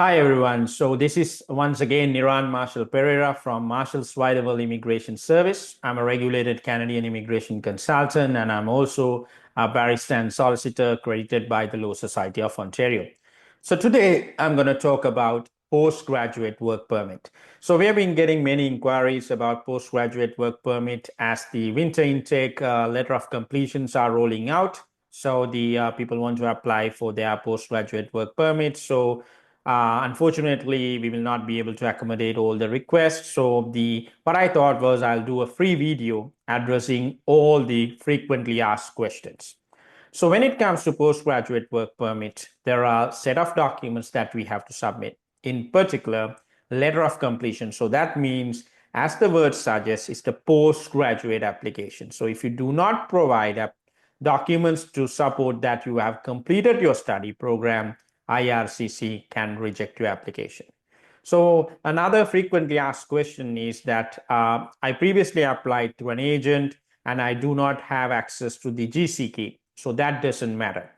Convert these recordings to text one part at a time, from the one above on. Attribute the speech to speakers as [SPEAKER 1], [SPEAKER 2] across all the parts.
[SPEAKER 1] Hi everyone. So this is once again Niran Marshall Perera from Marshall's Wide Immigration Service. I'm a regulated Canadian immigration consultant and I'm also a barrister and solicitor accredited by the Law Society of Ontario. So today I'm going to talk about postgraduate work permit. So we have been getting many inquiries about postgraduate work permit as the winter intake letter of completions are rolling out. So the people want to apply for their postgraduate work permit. So unfortunately, we will not be able to accommodate all the requests. So what I thought was I'll do a free video addressing all the frequently asked questions. So when it comes to postgraduate work permit, there are a set of documents that we have to submit. In particular, letter of completion. So that means, as the word suggests, it's the postgraduate application. So if you do not provide documents to support that you have completed your study program, IRCC can reject your application. So another frequently asked question is that I previously applied to an agent and I do not have access to the GC key. So that doesn't matter.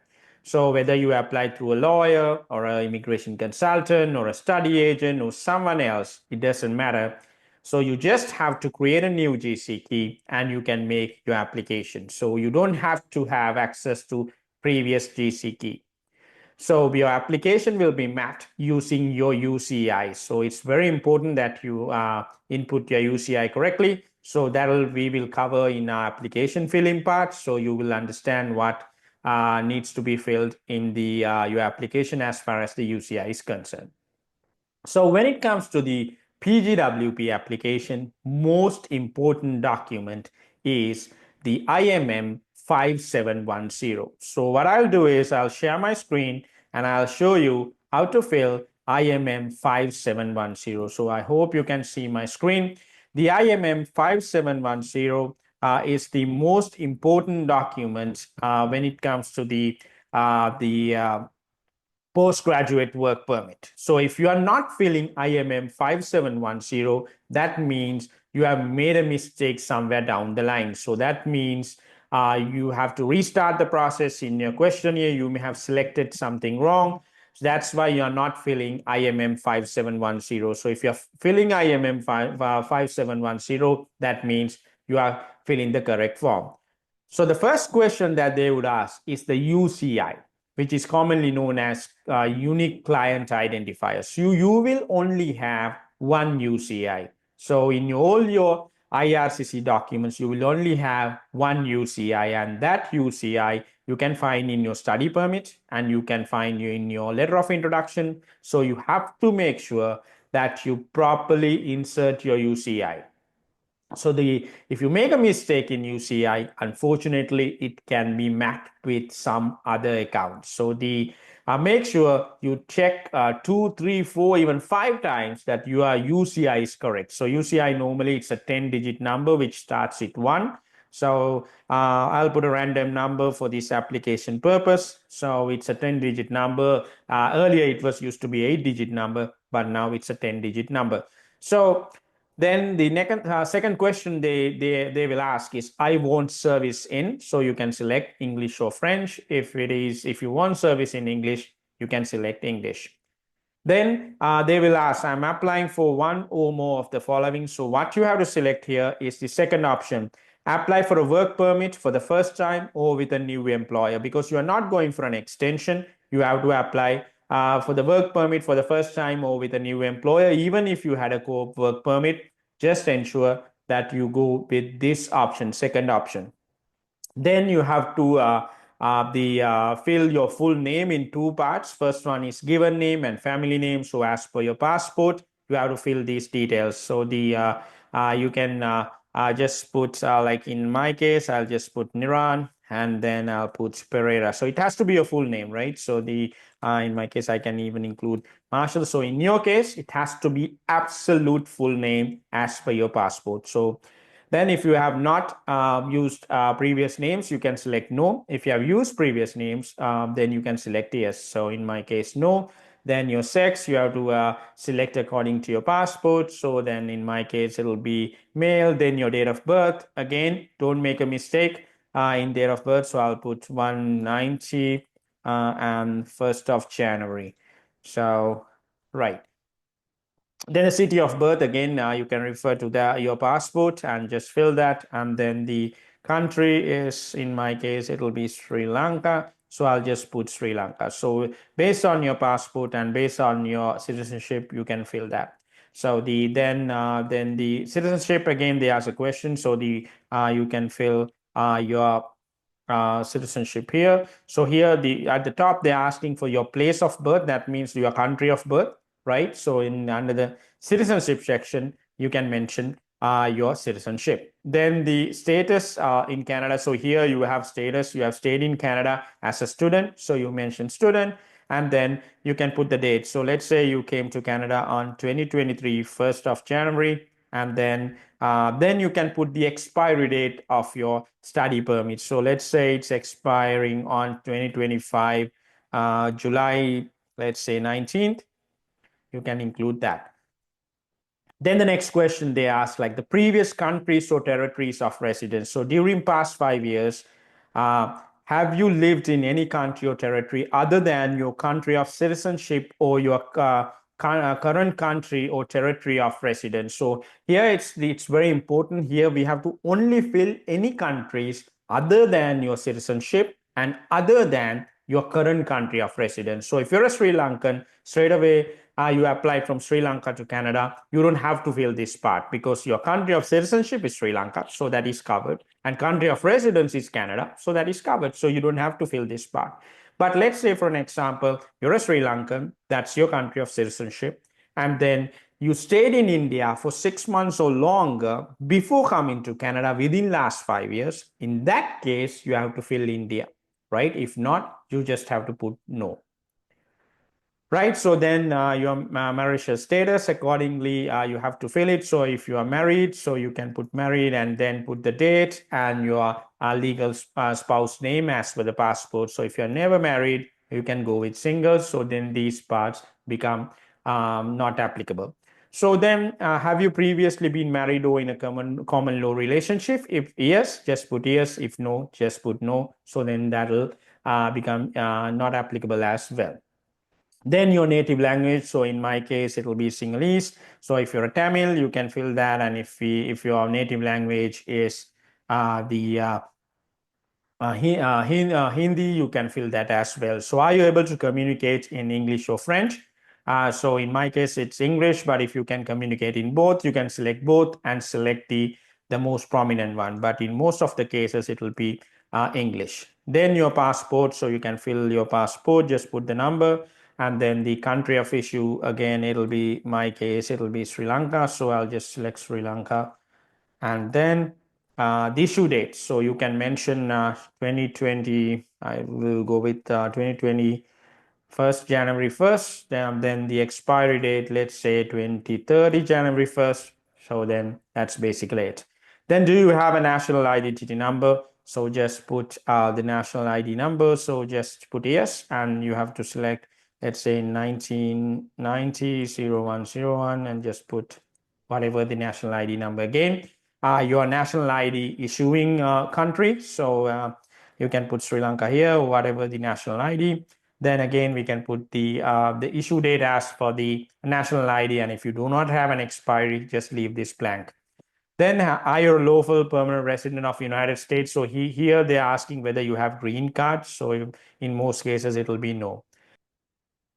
[SPEAKER 1] So whether you apply through a lawyer or an immigration consultant or a study agent or someone else, it doesn't matter. So you just have to create a new GC key and you can make your application. So you don't have to have access to previous GC key. So your application will be mapped using your UCI. So it's very important that you input your UCI correctly. So we will cover in our application filling part. So you will understand what needs to be filled in the your application as far as the UCI is concerned. So when it comes to the PGWP application, most important document is the IMM 5710. So what I'll do is I'll share my screen and I'll show you how to fill IMM 5710. So I hope you can see my screen. The IMM 5710 is the most important document when it comes to the postgraduate work permit. So if you are not filling IMM 5710, that means you have made a mistake somewhere down the line. So that means you have to restart the process in your questionnaire. You may have selected something wrong. So that's why you are not filling IMM 5710. So if you're filling IMM 5710, that means you are filling the correct form. So the first question that they would ask is the UCI, which is commonly known as unique client identifier. So you will only have one UCI. So in all your IRCC documents, you will only have one UCI, and that UCI you can find in your study permit and you can find in your letter of introduction. So you have to make sure that you properly insert your UCI. So if you make a mistake in UCI, unfortunately, it can be mapped with some other account. So make sure you check 2, 3, 4, even 5 times that your UCI is correct. So UCI normally it's a 10-digit number which starts with 1. So I'll put a random number for this application purpose. So it's a 10-digit number. Earlier it was used to be 8-digit number, but now it's a 10-digit number. So then the second question they will ask is, I want service in. So you can select English or French. If you want service in English, you can select English. Then they will ask, I'm applying for one or more of the following. So what you have to select here is the second option. Apply for a work permit for the first time or with a new employer, because you are not going for an extension. You have to apply for the work permit for the first time or with a new employer. Even if you had a co-op work permit, just ensure that you go with this option, second option. Then you have to fill your full name in 2 parts. First one is given name and family name. So as per your passport, you have to fill these details. So you can just put like in my case, I'll just put Niran and then I'll put Perera. So it has to be your full name, right? So in my case, I can even include Marshall. So in your case, it has to be absolute full name as per your passport. So then if you have not used previous names, you can select no. If you have used previous names, then you can select yes. So in my case, no. Then your sex, you have to select according to your passport. So then in my case, it'll be male. Then your date of birth. Again, don't make a mistake in date of birth. So I'll put 190 and 1st of January. So right? Then the city of birth, again, you can refer to your passport and just fill that. And then the country is, in my case, it'll be Sri Lanka. So I'll just put Sri Lanka. So based on your passport and based on your citizenship, you can fill that. So then the citizenship, again, they ask a question. So you can fill your citizenship here. So here at the top, they're asking for your place of birth. That means your country of birth, right? So under the citizenship section, you can mention your citizenship. Then the status in Canada. So here you have status. You have stayed in Canada as a student. So you mention student. And then you can put the date. So let's say you came to Canada on 2023, 1st of January, and then you can put the expiry date of your study permit. So let's say it's expiring on 2025 July, let's say 19th. You can include that. Then the next question they ask, like the previous countries or territories of residence. So during past 5 years, have you lived in any country or territory other than your country of citizenship or your current country or territory of residence? So here it's very important. Here we have to only fill any countries other than your citizenship and other than your current country of residence. So if you're a Sri Lankan, straight away you apply from Sri Lanka to Canada, you don't have to fill this part because your country of citizenship is Sri Lanka, so that is covered, and country of residence is Canada, so that is covered, so you don't have to fill this part. But let's say, for an example, you're a Sri Lankan, that's your country of citizenship, and then you stayed in India for 6 months or longer before coming to Canada within last 5 years. In that case, you have to fill India, right? If not, you just have to put no. Right, so then your marital status, accordingly, you have to fill it. So if you are married, so you can put married and then put the date and your legal spouse name as per the passport. So if you're never married, you can go with single. So then these parts become not applicable. So then, have you previously been married or in a common law relationship? If yes, just put yes. If no, just put no. So then that'll become not applicable as well. Then your native language, so in my case it will be Sinhalese. So if you're a Tamil, you can fill that, and if your native language is Hindi, you can fill that as well. So are you able to communicate in English or French? So in my case it's English, but if you can communicate in both, you can select both and select the most prominent one. But in most of the cases it will be English. Then your passport, so you can fill your passport, just put the number. And then the country of issue, again, it'll be, my case, it'll be Sri Lanka. So I'll just select Sri Lanka. And then the issue date. So you can mention 2020, I will go with 2020, 1st January 1st. Then the expiry date, let's say 2030 January 1st. So then that's basically it. Then do you have a national identity number? So just put the national ID number. So just put yes, and you have to select, let's say 1990-0101, and just put whatever the national ID number again. Your national ID issuing country. So you can put Sri Lanka here, whatever the national ID. Then again, we can put the issue date as for the national ID. And if you do not have an expiry, just leave this blank. Then are you a lawful permanent resident of the United States? So here they're asking whether you have green card. So in most cases, it will be no.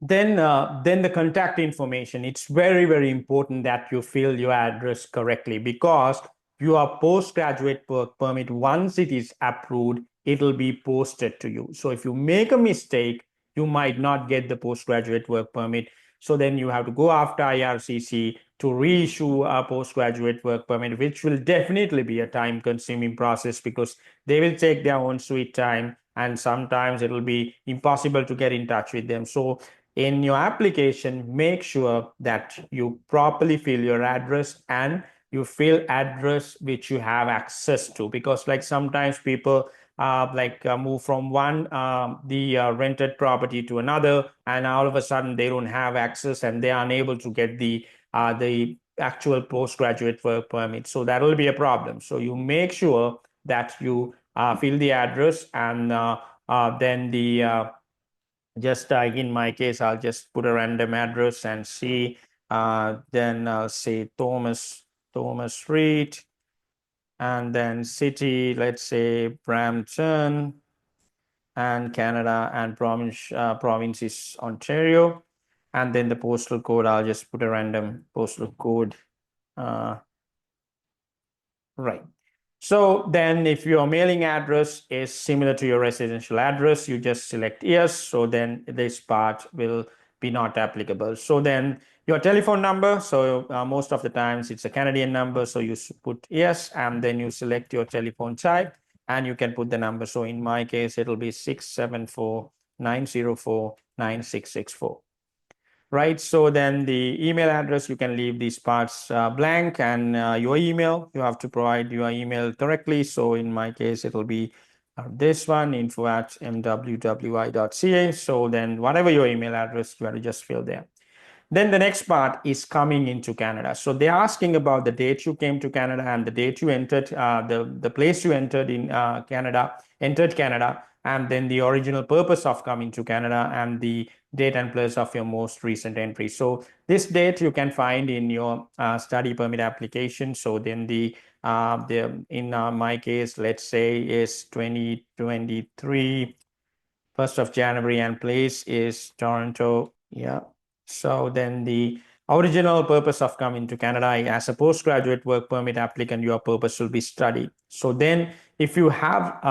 [SPEAKER 1] Then the contact information. It's very, very important that you fill your address correctly, because your postgraduate work permit, once it is approved, it'll be posted to you. So if you make a mistake, you might not get the postgraduate work permit. So then you have to go after IRCC to reissue a postgraduate work permit, which will definitely be a time-consuming process because they will take their own sweet time, and sometimes it will be impossible to get in touch with them. So in your application, make sure that you properly fill your address, and you fill address which you have access to, because like sometimes people move from one rented property to another, and all of a sudden they don't have access and they are unable to get the actual postgraduate work permit. So that will be a problem. So you make sure that you fill the address, and then just in my case, I'll just put a random address and see. Then I'll say Thomas Street, and then city, let's say Brampton, and Canada, and province is Ontario. And then the postal code, I'll just put a random postal code. Right. So then if your mailing address is similar to your residential address, you just select yes. So then this part will be not applicable. So then your telephone number, so most of the times it's a Canadian number. So you put yes, and then you select your telephone type and you can put the number. So in my case, it'll be 674-904-9664. Right, so then the email address, you can leave these parts blank, and your email, you have to provide your email correctly. So in my case, it'll be this one, info@mwwi.ca. So then whatever your email address, you have to just fill there. Then the next part is coming into Canada. So they're asking about the date you came to Canada and the date you entered, the place you entered in Canada, and then the original purpose of coming to Canada and the date and place of your most recent entry. So this date you can find in your study permit application. So then in my case, let's say is 2023, 1st of January, and place is Toronto. Yeah. So then the original purpose of coming to Canada as a postgraduate work permit applicant, your purpose will be study. So then if you have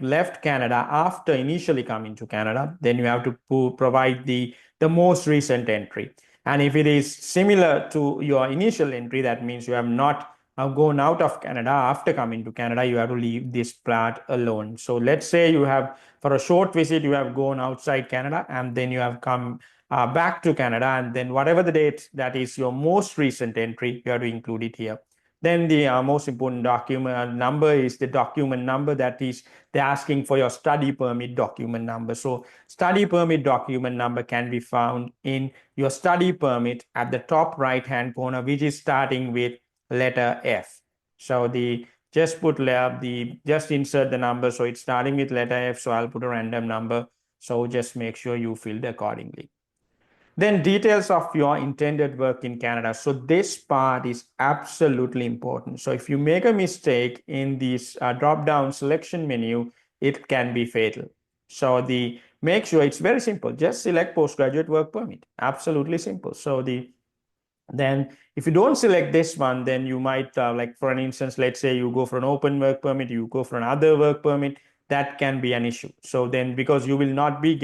[SPEAKER 1] left Canada after initially coming to Canada, then you have to provide the most recent entry. And if it is similar to your initial entry, that means you have not gone out of Canada after coming to Canada, you have to leave this part alone. So let's say you have, for a short visit, you have gone outside Canada and then you have come back to Canada, and then whatever the date that is your most recent entry, you have to include it here. Then the most important document number is the document number, that is they're asking for your study permit document number. So study permit document number can be found in your study permit at the top right hand corner, which is starting with letter F. So just insert the number. So it's starting with letter F. So I'll put a random number. So just make sure you filled accordingly. Then details of your intended work in Canada. So this part is absolutely important. So if you make a mistake in this drop-down selection menu, it can be fatal. So make sure it's very simple. Just select postgraduate work permit. Absolutely simple. So then if you don't select this one, then you might for an instance, let's say you go for an open work permit, you go for another work permit, that can be an issue. So then because you will not be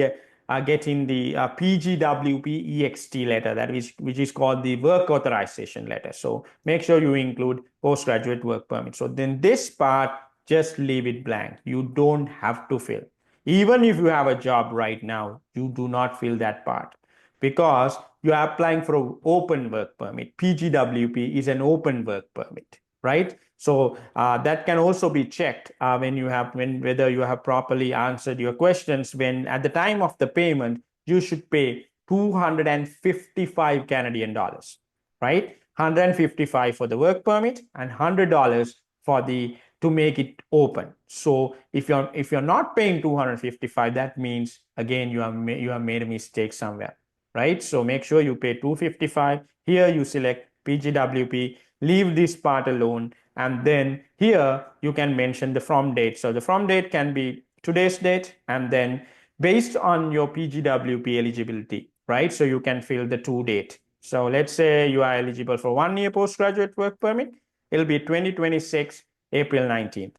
[SPEAKER 1] getting the PGWP EXT letter, which is called the work authorization letter. So make sure you include postgraduate work permit. So then this part, just leave it blank. You don't have to fill. Even if you have a job right now, you do not fill that part, because you are applying for an open work permit. PGWP is an open work permit, right? So that can also be checked whether you have properly answered your questions. When at the time of the payment, you should pay 255 Canadian dollars, right? 155 for the work permit and $100 to make it open. So if you're not paying 255, that means again you have made a mistake somewhere, right? So make sure you pay 255. Here you select PGWP, leave this part alone, and then here you can mention the from date. So the from date can be today's date, and then based on your PGWP eligibility, right? So you can fill the to date. So let's say you are eligible for 1 year postgraduate work permit. It'll be 2026 April 19th.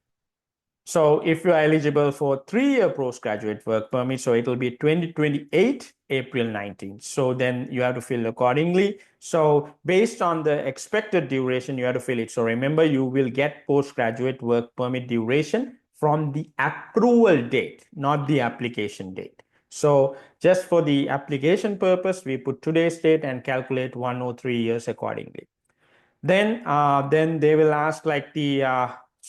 [SPEAKER 1] So if you are eligible for 3-year postgraduate work permit, so it will be 2028 April 19th. So then you have to fill accordingly. So based on the expected duration, you have to fill it. So remember, you will get postgraduate work permit duration from the approval date, not the application date. So just for the application purpose, we put today's date and calculate 103 years accordingly. Then they will ask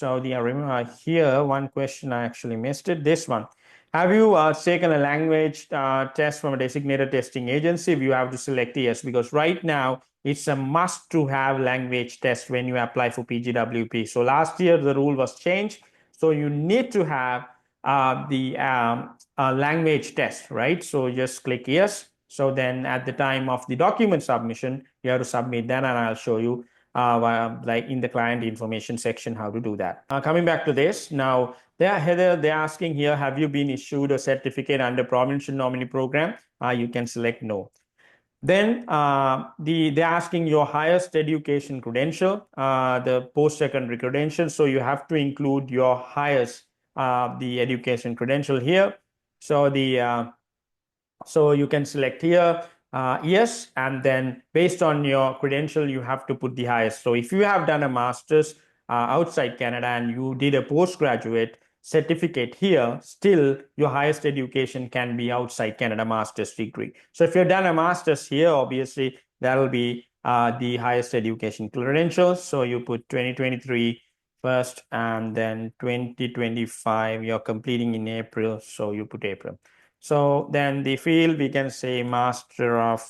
[SPEAKER 1] remember here one question I actually missed it. This one, have you taken a language test from a designated testing agency? You have to select yes, because right now it's a must to have language test when you apply for PGWP. So last year the rule was changed, so you need to have the language test, right? So just click yes. So then at the time of the document submission, you have to submit that, and I'll show you like in the client information section how to do that. Coming back to this, now they're asking here, have you been issued a certificate under provincial nominee program? You can select no. Then they're asking your highest education credential, the post-secondary credential. So you have to include your highest the education credential here. So so you can select here yes, and then based on your credential, you have to put the highest. So if you have done a master's outside Canada and you did a postgraduate certificate here, still your highest education can be outside Canada master's degree. So if you've done a master's here, obviously that'll be the highest education credentials. So you put 2023 first, and then 2025 you're completing in April, so you put April. So then the field, we can say Master of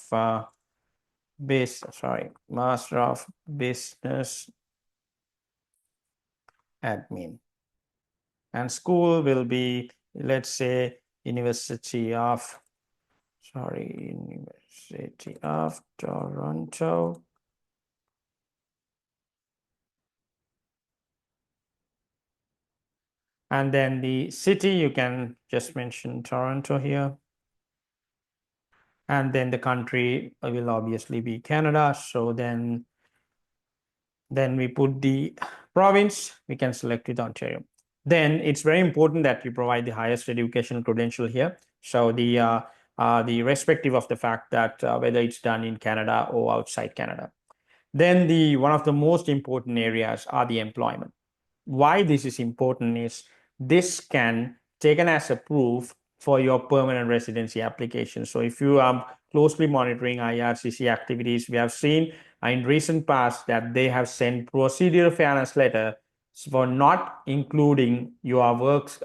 [SPEAKER 1] Master of Business Admin. And school will be, let's say, University of Toronto. And then the city, you can just mention Toronto here. And then the country will obviously be Canada. So then we put the province, we can select it Ontario. Then it's very important that you provide the highest educational credential here. So the respective of the fact that whether it's done in Canada or outside Canada. Then one of the most important areas are the employment. Why this is important is this can taken as a proof for your permanent residency application. So if you are closely monitoring IRCC activities, we have seen in recent past that they have sent procedural fairness letter for not including your work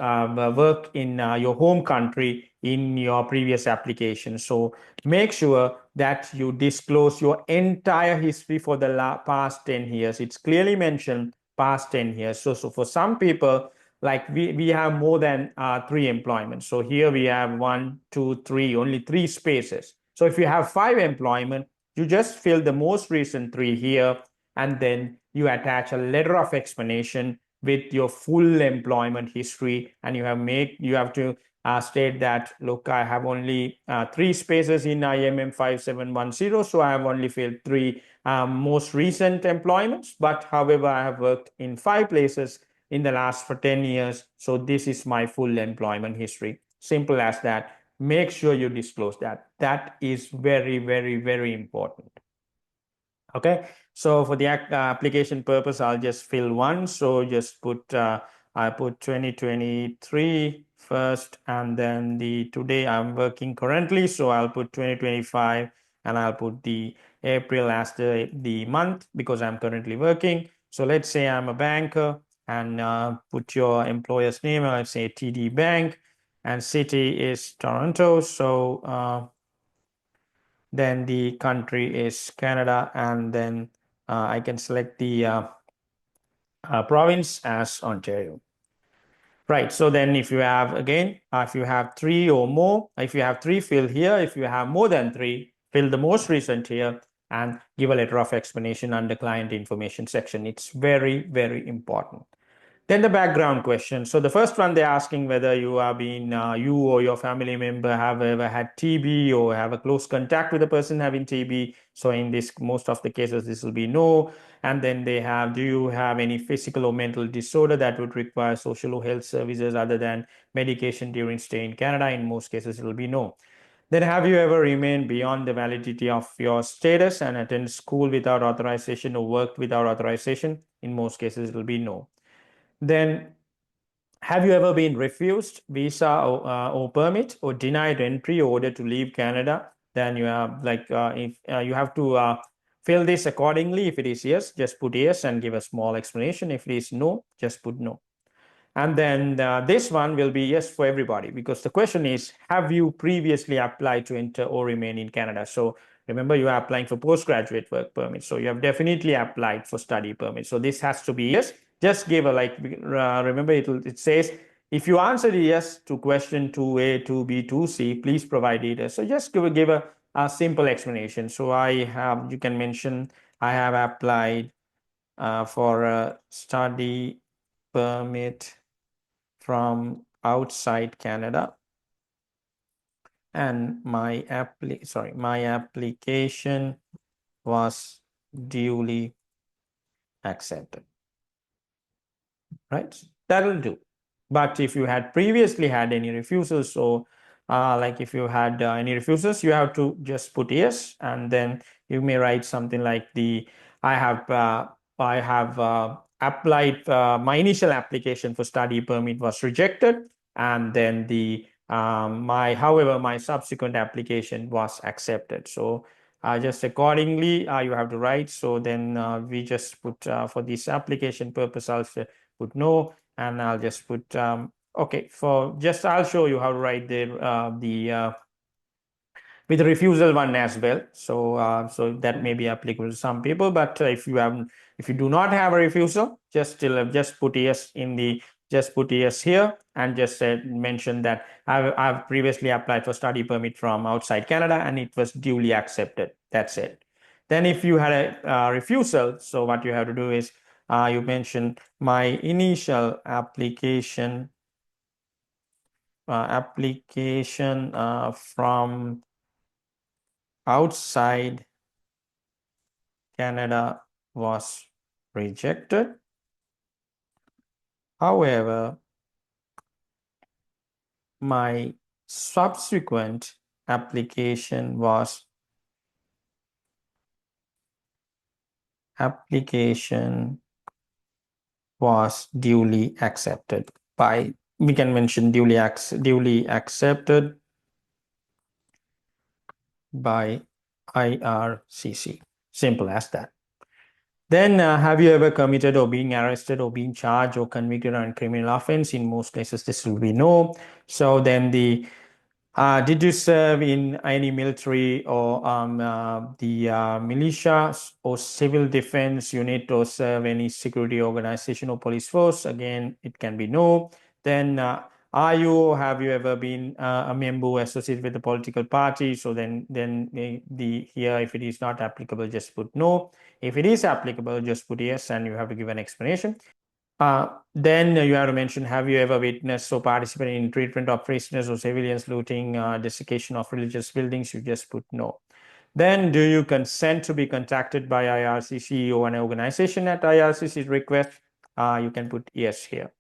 [SPEAKER 1] in your home country in your previous application. So make sure that you disclose your entire history for the past 10 years. It's clearly mentioned past 10 years. So for some people, like we have more than 3 employments. So here we have 1, 2, 3, only 3 spaces. So if you have 5 employment, you just fill the most recent 3 here, and then you attach a letter of explanation with your full employment history, and you have to state that, look, I have only 3 spaces in IMM 5710, so I have only filled 3 most recent employments, but however, I have worked in 5 places in the last for 10 years. So this is my full employment history. Simple as that. Make sure you disclose that. That is very, very, very important. Okay. So for the application purpose, I'll just fill one. So just put, I put 2023 first, and then today I'm working currently. So I'll put 2025, and I'll put the April as the month because I'm currently working. So let's say I'm a banker, and put your employer's name. Let's say TD Bank, and city is Toronto. So then the country is Canada, and then I can select the province as Ontario. Right, so then if you have, again, if you have 3 or more, if you have 3, fill here. If you have more than 3, fill the most recent here, and give a letter of explanation under client information section. It's very, very important. Then the background question. So the first one, they're asking whether you or your family member have ever had TB or have a close contact with a person having TB. So in most of the cases, this will be no. And then do you have any physical or mental disorder that would require social or health services other than medication during stay in Canada? In most cases, it will be no. Then have you ever remained beyond the validity of your status and attended school without authorization or worked without authorization? In most cases, it will be no. Then have you ever been refused visa or permit or denied entry or order to leave Canada? Then you have if you have to fill this accordingly. If it is yes, just put yes and give a small explanation. If it is no, just put no. And then this one will be yes for everybody, because the question is, have you previously applied to enter or remain in Canada? So remember, you are applying for postgraduate work permit. So you have definitely applied for study permit. So this has to be yes. Just give a remember it says If you answered yes to question 2A, 2B, 2C, please provide it. So just give a simple explanation. So you can mention, I have applied for a study permit from outside Canada, and my application was duly accepted, right? That'll do. But if you had previously had any refusals, so like if you had any refusals, you have to just put yes, and then you may write something like I have applied, my initial application for study permit was rejected, and then however, my subsequent application was accepted. So just accordingly, you have to write. So then we just put for this application purpose, I'll put no, and I'll just put okay. I'll show you how to write with the refusal one as well. So that may be applicable to some people. But if you do not have a refusal, just put yes just put yes here, and just mention that I've previously applied for study permit from outside Canada and it was duly accepted. That's it. Then if you had a refusal, so what you have to do is you mention my initial application from outside Canada was rejected. However, my subsequent application was duly accepted by, we can mention duly accepted by IRCC. Simple as that. Then have you ever committed or been arrested or been charged or convicted on criminal offense? In most cases, this will be no. So then did you serve in any military or the militia or civil defense unit, or serve any security organization or police force? Again, it can be no. Then have you ever been a member associated with a political party? So then here, if it is not applicable, just put no. If it is applicable, just put yes, and you have to give an explanation. Then you have to mention, have you ever witnessed or participated in treatment of prisoners or civilians, looting, desecration of religious buildings? You just put no. Then, do you consent to be contacted by IRCC or an organization at IRCC's request? You can put yes here.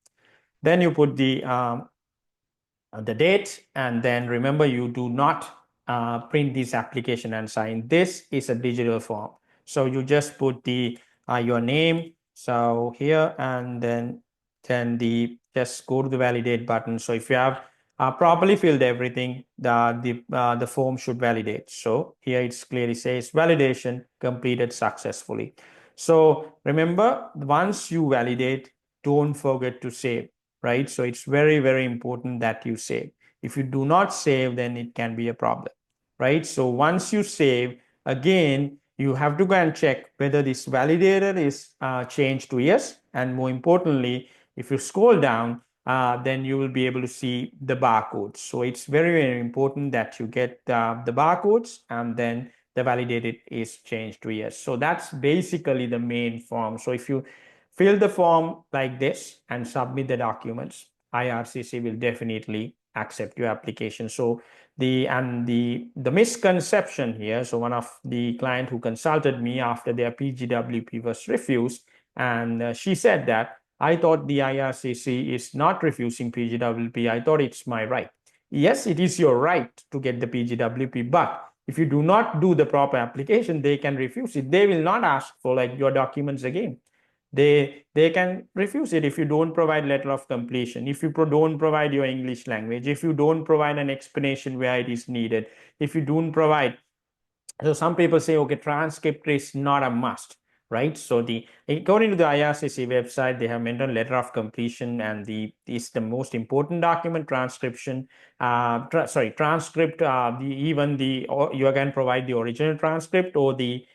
[SPEAKER 1] Then you put the date, and then remember, you do not print this application and sign. This is a digital form. So you just put your name, so here, and then just go to the validate button. So if you have properly filled everything, the form should validate. So here it clearly says validation completed successfully. So remember, once you validate, don't forget to save, right? So it's very, very important that you save. If you do not save, then it can be a problem, right? So once you save, again, you have to go and check whether this validator is changed to yes. And more importantly, if you scroll down, then you will be able to see the barcodes. So it's very, very important that you get the barcodes, and then the validated is changed to yes. So that's basically the main form. So if you fill the form like this and submit the documents, IRCC will definitely accept your application. So the misconception here, so one of the client who consulted me after their PGWP was refused, and she said that, I thought the IRCC is not refusing PGWP. I thought it's my right. Yes, it is your right to get the PGWP, but if you do not do the proper application, they can refuse it. They will not ask for like your documents again. They can refuse it if you don't provide letter of completion, if you don't provide your English language, if you don't provide an explanation where it is needed, if you don't provide. So some people say, okay, transcript is not a must, right? So according to the IRCC website, they have mentioned letter of completion, and is the most important document. Transcription, transcript. You can provide the original transcript or the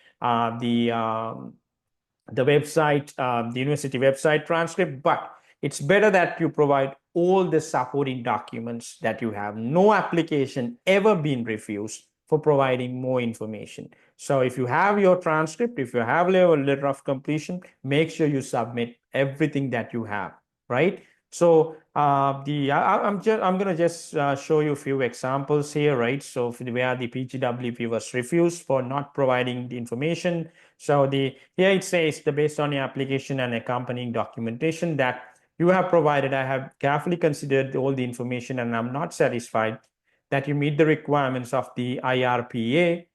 [SPEAKER 1] website, the university website transcript, but it's better that you provide all the supporting documents that you have. No application ever been refused for providing more information. So if you have your transcript, if you have your letter of completion, make sure you submit everything that you have, right? So I'm gonna just show you a few examples here, right? So where the PGWP was refused for not providing the information. So here it says the based on your application and accompanying documentation that you have provided, I have carefully considered all the information and I'm not satisfied that you meet the requirements of the IRPA.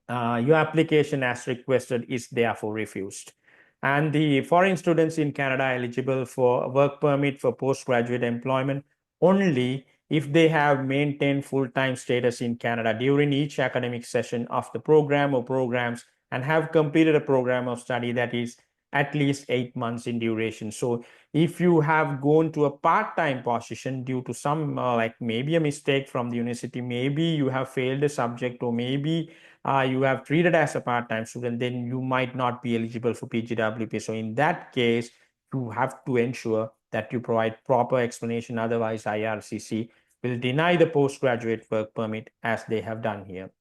[SPEAKER 1] Your application as requested is therefore refused. And the foreign students in Canada are eligible for a work permit for postgraduate employment only if they have maintained full-time status in Canada during each academic session of the program or programs and have completed a program of study that is at least 8 months in duration. So if you have gone to a part-time position due to some like maybe a mistake from the university, maybe you have failed a subject, or maybe you have treated as a part-time student, then you might not be eligible for PGWP. So in that case, you have to ensure that you provide proper explanation. Otherwise, IRCC will deny the postgraduate work permit as they have done here.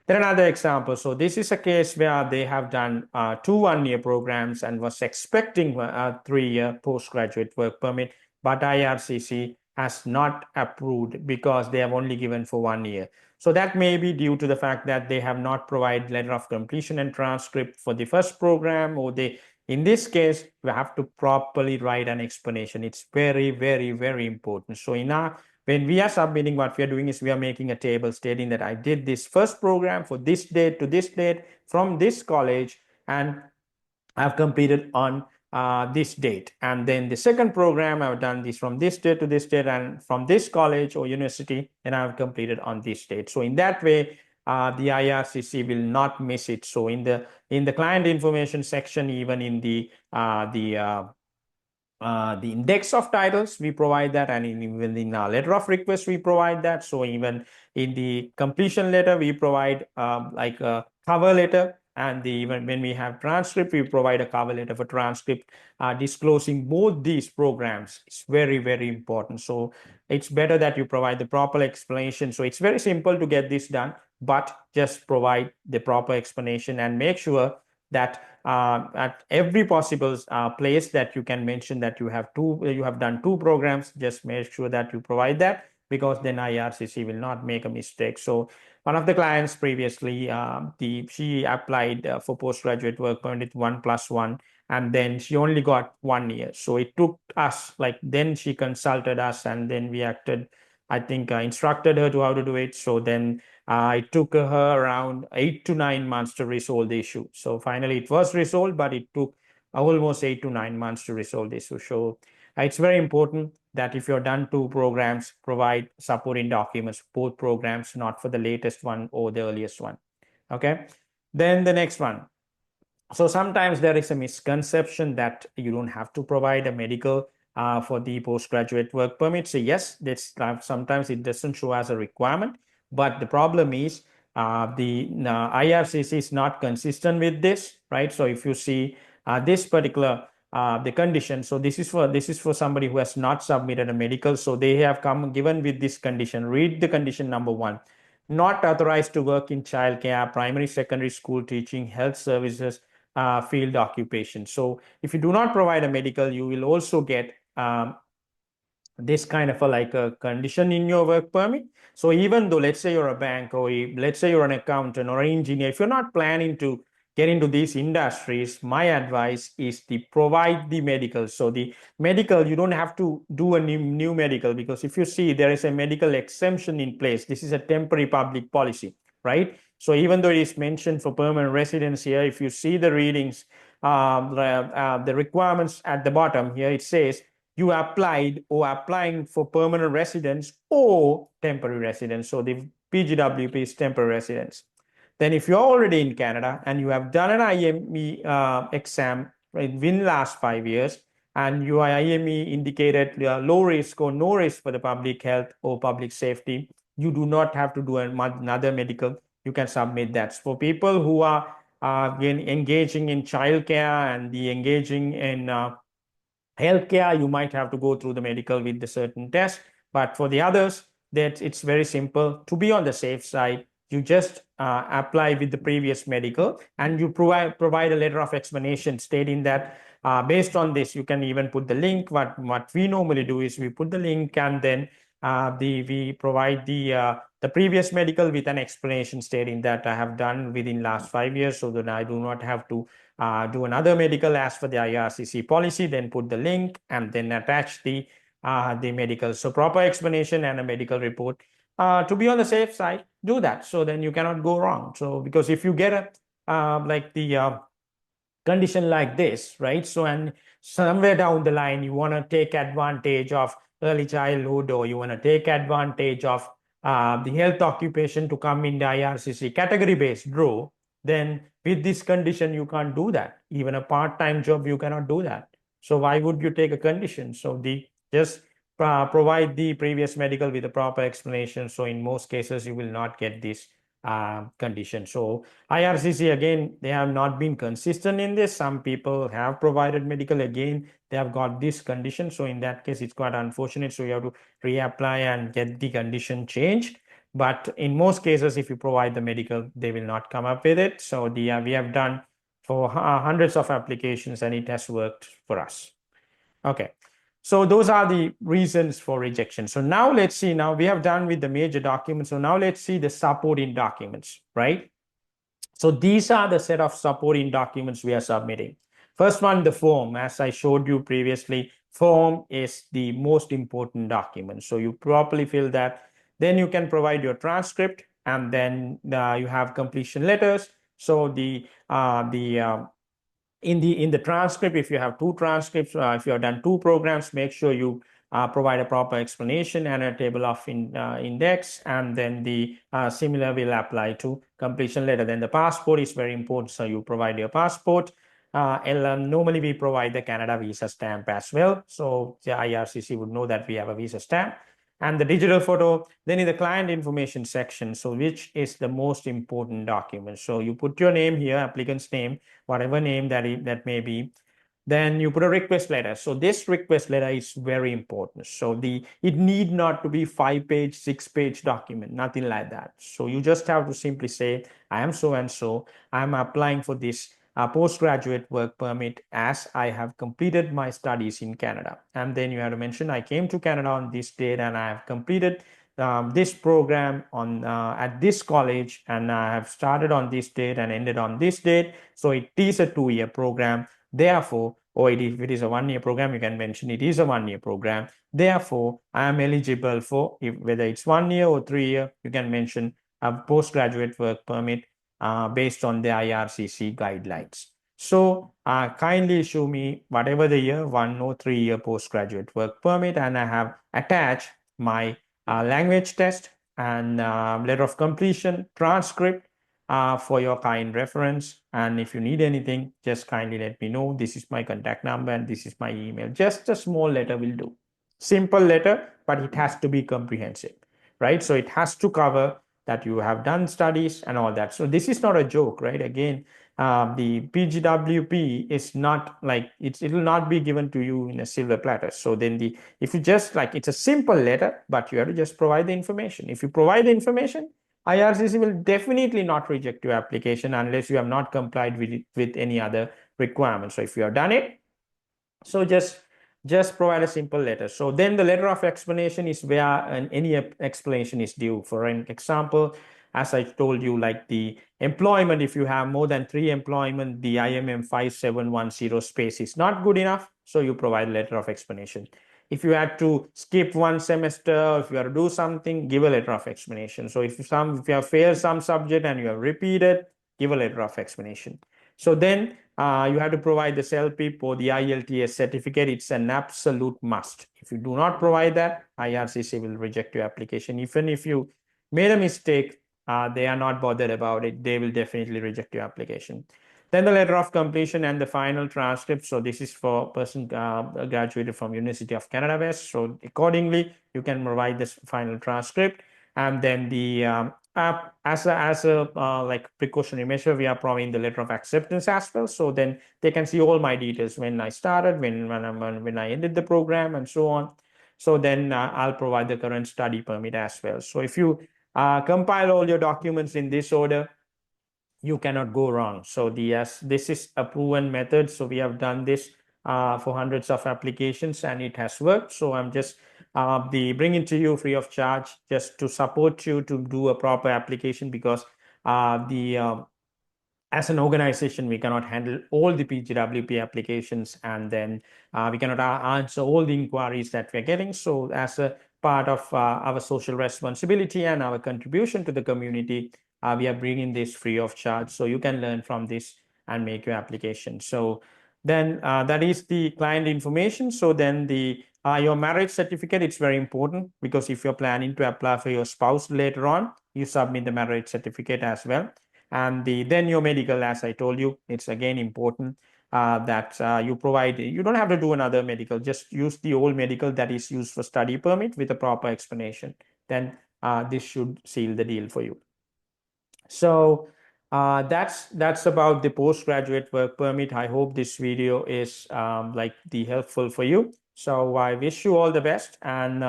[SPEAKER 1] Then another example. So this is a case where they have done 2 one-year programs and was expecting a 3-year postgraduate work permit, but IRCC has not approved because they have only given for 1 year. So that may be due to the fact that they have not provided letter of completion and transcript for the first program, or in this case, we have to properly write an explanation. It's very, very, very important. So when we are submitting, what we are doing is we are making a table stating that I did this first program for this date to this date from this college, and I've completed on this date. And then the second program, I've done this from this date to this date, and from this college or university, and I've completed on this date. So in that way, the IRCC will not miss it. So in the client information section, even in the index of titles, we provide that, and even in our letter of request, we provide that. So even in the completion letter, we provide like a cover letter, and even when we have transcript, we provide a cover letter for transcript disclosing both these programs. It's very, very important. So it's better that you provide the proper explanation. So it's very simple to get this done, but just provide the proper explanation and make sure that at every possible place that you can mention that you have done 2 programs, just make sure that you provide that, because then IRCC will not make a mistake. So one of the clients previously, she applied for postgraduate work permit 1+1, and then she only got 1 year. So it took us, like, then she consulted us, and then we acted, I think, instructed her to how to do it. So then it took her around 8 to 9 months to resolve the issue. So finally it was resolved, but it took almost 8 to 9 months to resolve the issue. So it's very important that if you're done 2 programs, provide supporting documents, both programs, not for the latest one or the earliest one. Okay. Then the next one. So sometimes there is a misconception that you don't have to provide a medical for the postgraduate work permit. So yes, sometimes it doesn't show as a requirement. But the problem is the IRCC is not consistent with this, right? So if you see this particular the condition, so this is for somebody who has not submitted a medical. So they have given with this condition. Read the condition number 1: not authorized to work in childcare, primary, secondary school teaching, health services, field occupation. So if you do not provide a medical, you will also get this kind of a condition in your work permit. So even though, let's say you're a bank, or let's say you're an accountant or an engineer, if you're not planning to get into these industries, my advice is to provide the medical. So the medical, you don't have to do a new medical, because if you see, there is a medical exemption in place. This is a temporary public policy, right? So even though it is mentioned for permanent residence here, if you see the readings, the requirements at the bottom here, it says you applied or applying for permanent residence or temporary residence. So the PGWP is temporary residence. Then if you're already in Canada and you have done an IME exam within last 5 years, and your IME indicated low risk or no risk for the public health or public safety, you do not have to do another medical. You can submit that. For people who are engaging in childcare and engaging in Healthcare, you might have to go through the medical with the certain test, but for the others, that it's very simple. To be on the safe side, you just apply with the previous medical, and you provide a letter of explanation stating that based on this, you can even put the link. What we normally do is we put the link, and then we provide the previous medical with an explanation stating that I have done within last 5 years, so that I do not have to do another medical as per the IRCC policy, then put the link and then attach the medical. So proper explanation and a medical report. To be on the safe side, do that. So then you cannot go wrong. So because if you get a condition like this, right? So and somewhere down the line, you want to take advantage of early childhood, or you want to take advantage of the health occupation to come in the IRCC category-based draw, then with this condition, you can't do that. Even a part-time job, you cannot do that. So why would you take a condition? So just provide the previous medical with a proper explanation. So in most cases, you will not get this condition. So IRCC, again, they have not been consistent in this. Some people have provided medical, again, they have got this condition. So in that case, it's quite unfortunate. So you have to reapply and get the condition changed. But in most cases, if you provide the medical, they will not come up with it. So we have done for hundreds of applications, and it has worked for us. Okay. So those are the reasons for rejection. So now let's see, now we have done with the major documents. So now let's see the supporting documents, right? So these are the set of supporting documents we are submitting. First one, the form. As I showed you previously, form is the most important document. So you properly fill that. Then you can provide your transcript, and then you have completion letters. So in the transcript, if you have two transcripts, if you have done two programs, make sure you provide a proper explanation and a table of index, and then the similar will apply to completion letter. Then the passport is very important, so you provide your passport. Normally we provide the Canada visa stamp as well, so the IRCC would know that we have a visa stamp. And the digital photo. Then in the client information section, so which is the most important document. So you put your name here, applicant's name, whatever name that may be. Then you put a request letter. So this request letter is very important. So it need not to be 5-page, 6-page document, nothing like that. So you just have to simply say, I am so and so, I am applying for this postgraduate work permit as I have completed my studies in Canada. And then you have to mention, I came to Canada on this date, and I have completed this program at this college, and I have started on this date and ended on this date. So it is a 2-year program. Therefore, or if it is a 1-year program, you can mention it is a 1-year program. Therefore, I am eligible for, whether it's 1 year or 3 year, you can mention a postgraduate work permit based on the IRCC guidelines. So kindly issue me whatever the year, 1 or 3-year postgraduate work permit, and I have attached my language test and letter of completion, transcript for your kind reference. And if you need anything, just kindly let me know. This is my contact number and this is my email. Just a small letter will do. Simple letter, but it has to be comprehensive, right? So it has to cover that you have done studies and all that. So this is not a joke, right? Again, the PGWP is not like it will not be given to you in a silver platter. So then if you just it's a simple letter, but you have to just provide the information. If you provide the information, IRCC will definitely not reject your application unless you have not complied with any other requirements. So if you have done it, so just provide a simple letter. So then the letter of explanation is where any explanation is due. For an example, as I told you, like the employment, if you have more than 3 employment, the IMM 5710 space is not good enough. So you provide a letter of explanation. If you had to skip 1 semester, if you have to do something, give a letter of explanation. So if you have failed some subject and you have repeated, give a letter of explanation. So then you have to provide the CELPIP or the IELTS certificate. It's an absolute must. If you do not provide that, IRCC will reject your application. Even if you made a mistake, they are not bothered about it. They will definitely reject your application. Then the letter of completion and the final transcript. So this is for a person graduated from University of Canada West. So accordingly, you can provide this final transcript. And then the as a like precautionary measure, we are providing the letter of acceptance as well. So then they can see all my details when I started, when I ended the program, and so on. So then I'll provide the current study permit as well. So if you compile all your documents in this order, you cannot go wrong. So this is a proven method. So we have done this for hundreds of applications, and it has worked. So I'm just bringing to you free of charge, just to support you to do a proper application, because as an organization, we cannot handle all the PGWP applications, and then we cannot answer all the inquiries that we're getting. So as a part of our social responsibility and our contribution to the community, we are bringing this free of charge. So you can learn from this and make your application. So then that is the client information. So then your marriage certificate, it's very important, because if you're planning to apply for your spouse later on, you submit the marriage certificate as well. And then your medical, as I told you, it's again important that you provide. You don't have to do another medical, just use the old medical that is used for study permit with a proper explanation. Then this should seal the deal for you. So that's about the postgraduate work permit. I hope this video is helpful for you. So I wish you all the best, and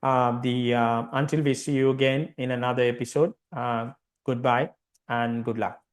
[SPEAKER 1] until we see you again in another episode, goodbye and good luck.